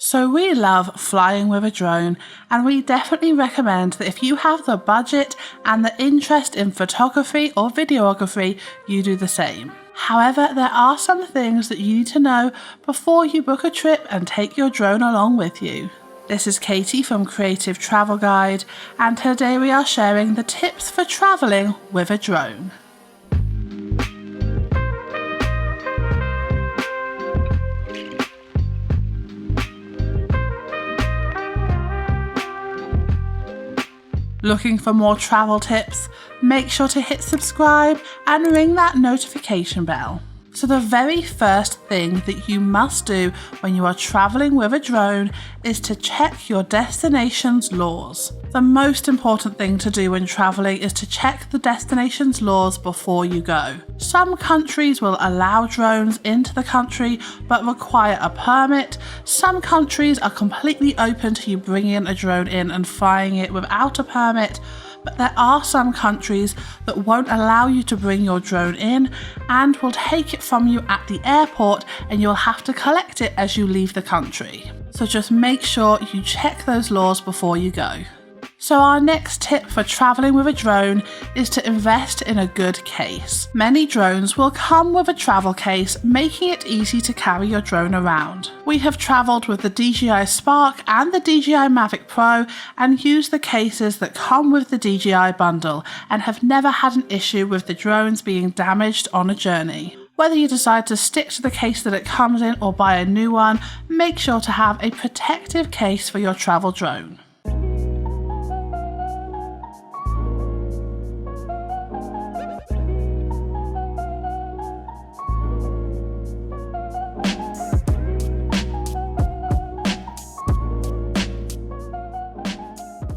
So we love flying with a drone, and we definitely recommend that if you have the budget and the interest in photography or videography, you do the same. However, there are some things that you need to know before you book a trip and take your drone along with you. This is Katie from Creative Travel Guide, and today we are sharing the tips for travelling with a drone. Looking for more travel tips? Make sure to hit subscribe and ring that notification bell. So the very first thing that you must do when you are travelling with a drone is to check your destination's laws. The most important thing to do when travelling is to check the destination's laws before you go. Some countries will allow drones into the country but require a permit. Some countries are completely open to you bringing a drone in and flying it without a permit. But there are some countries that won't allow you to bring your drone in and will take it from you at the airport, and you'll have to collect it as you leave the country. So just make sure you check those laws before you go. So our next tip for travelling with a drone is to invest in a good case. Many drones will come with a travel case, making it easy to carry your drone around. We have travelled with the DJI Spark and the DJI Mavic Pro and used the cases that come with the DJI bundle and have never had an issue with the drones being damaged on a journey. Whether you decide to stick to the case that it comes in or buy a new one, make sure to have a protective case for your travel drone.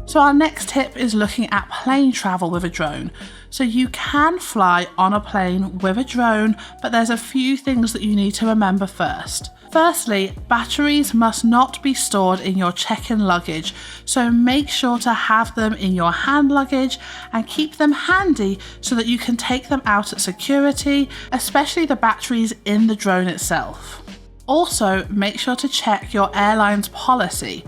So our next tip is looking at plane travel with a drone. So you can fly on a plane with a drone, but there's a few things that you need to remember first. Firstly, batteries must not be stored in your check-in luggage, so make sure to have them in your hand luggage and keep them handy so that you can take them out at security, especially the batteries in the drone itself. Also, make sure to check your airline's policy.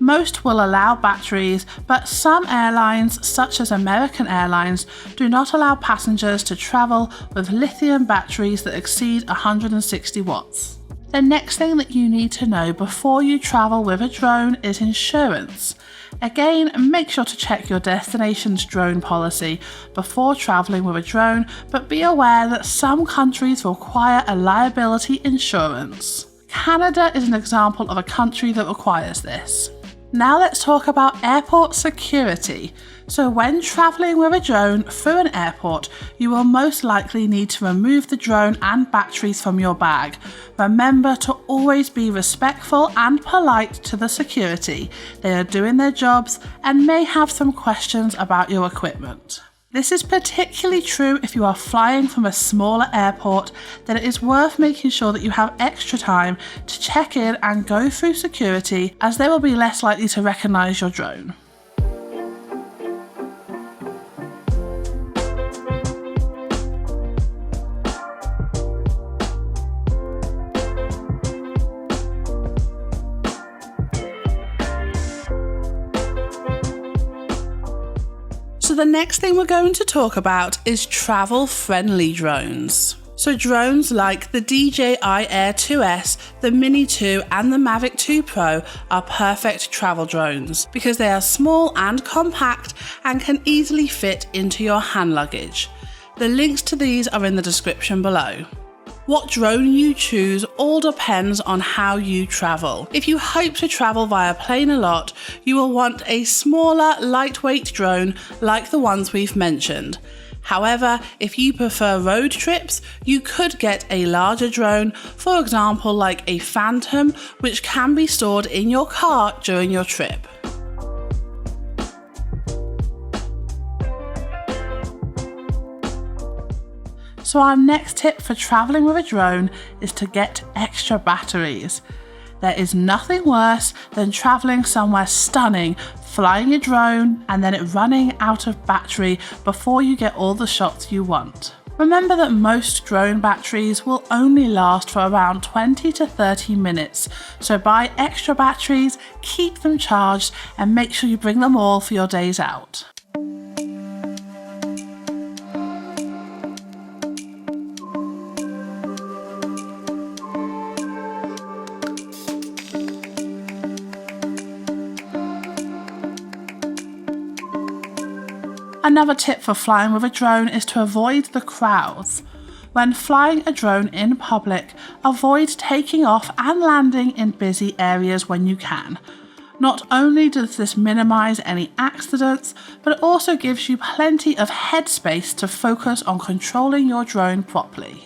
Most will allow batteries, but some airlines, such as American Airlines, do not allow passengers to travel with lithium batteries that exceed 160 watts. The next thing that you need to know before you travel with a drone is insurance. Again, make sure to check your destination's drone policy before travelling with a drone, but be aware that some countries require a liability insurance. Canada is an example of a country that requires this. Now let's talk about airport security. So when travelling with a drone through an airport, you will most likely need to remove the drone and batteries from your bag. Remember to always be respectful and polite to the security. They are doing their jobs and may have some questions about your equipment. This is particularly true if you are flying from a smaller airport. Then it is worth making sure that you have extra time to check in and go through security, as they will be less likely to recognise your drone. So the next thing we're going to talk about is travel-friendly drones. So drones like the DJI Air 2S, the Mini 2 and the Mavic 2 Pro are perfect travel drones because they are small and compact and can easily fit into your hand luggage. The links to these are in the description below. What drone you choose all depends on how you travel. If you hope to travel via plane a lot, you will want a smaller, lightweight drone like the ones we've mentioned. However, if you prefer road trips, you could get a larger drone, for example like a Phantom, which can be stored in your car during your trip. So our next tip for travelling with a drone is to get extra batteries. There is nothing worse than travelling somewhere stunning, flying a drone and then it running out of battery before you get all the shots you want. Remember that most drone batteries will only last for around 20 to 30 minutes, so buy extra batteries, keep them charged, and make sure you bring them all for your days out. Another tip for flying with a drone is to avoid the crowds. When flying a drone in public, avoid taking off and landing in busy areas when you can. Not only does this minimize any accidents, but it also gives you plenty of headspace to focus on controlling your drone properly.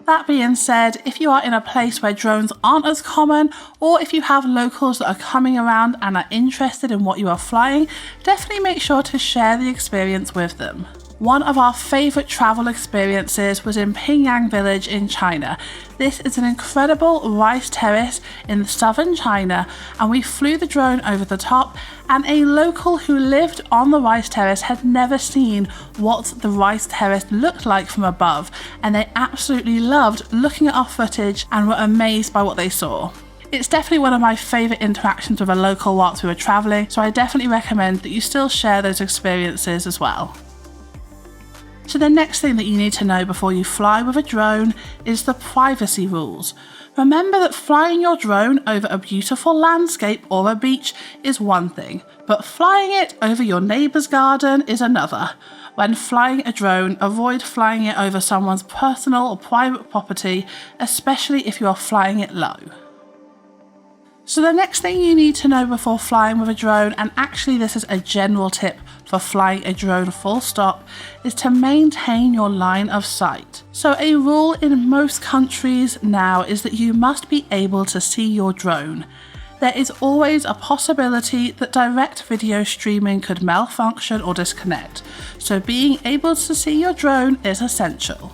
That being said, if you are in a place where drones aren't as common, or if you have locals that are coming around and are interested in what you are flying, definitely make sure to share the experience with them. One of our favourite travel experiences was in Pingyang village in China. This is an incredible rice terrace in southern China, and we flew the drone over the top, and a local who lived on the rice terrace had never seen what the rice terrace looked like from above, and they absolutely loved looking at our footage and were amazed by what they saw. It's definitely one of my favourite interactions with a local whilst we were travelling, so I definitely recommend that you still share those experiences as well. So the next thing that you need to know before you fly with a drone is the privacy rules. Remember that flying your drone over a beautiful landscape or a beach is one thing, but flying it over your neighbour's garden is another. When flying a drone, avoid flying it over someone's personal or private property, especially if you are flying it low. So the next thing you need to know before flying with a drone, and actually this is a general tip for flying a drone full stop, is to maintain your line of sight. So a rule in most countries now is that you must be able to see your drone. There is always a possibility that direct video streaming could malfunction or disconnect, so being able to see your drone is essential.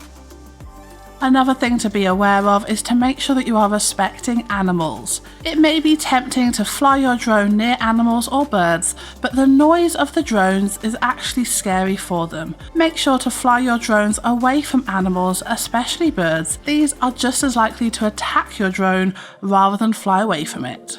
Another thing to be aware of is to make sure that you are respecting animals. It may be tempting to fly your drone near animals or birds, but the noise of the drones is actually scary for them. Make sure to fly your drones away from animals, especially birds. These are just as likely to attack your drone rather than fly away from it.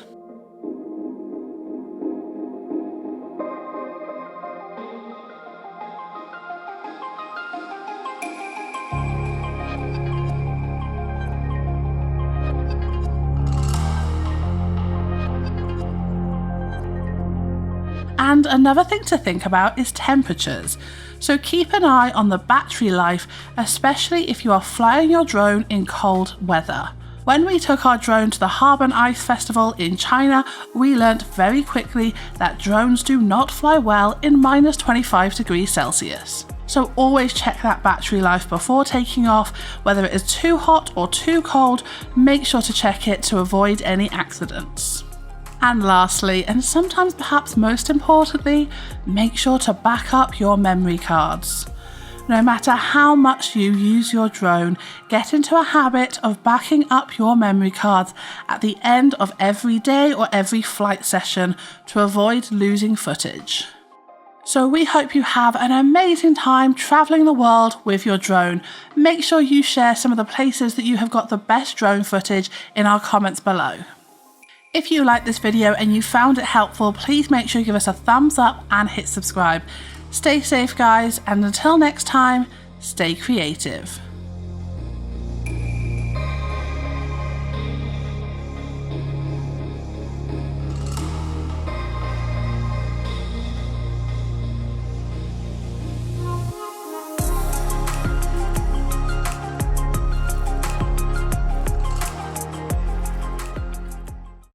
And another thing to think about is temperatures. So keep an eye on the battery life, especially if you are flying your drone in cold weather. When we took our drone to the Harbin Ice Festival in China, we learnt very quickly that drones do not fly well in minus 25 degrees Celsius. So always check that battery life before taking off. Whether it is too hot or too cold, make sure to check it to avoid any accidents. And lastly, and sometimes perhaps most importantly, make sure to back up your memory cards. No matter how much you use your drone, get into a habit of backing up your memory cards at the end of every day or every flight session to avoid losing footage. So we hope you have an amazing time travelling the world with your drone. Make sure you share some of the places that you have got the best drone footage in our comments below. If you liked this video and you found it helpful, please make sure you give us a thumbs up and hit subscribe. Stay safe guys, and until next time, stay creative.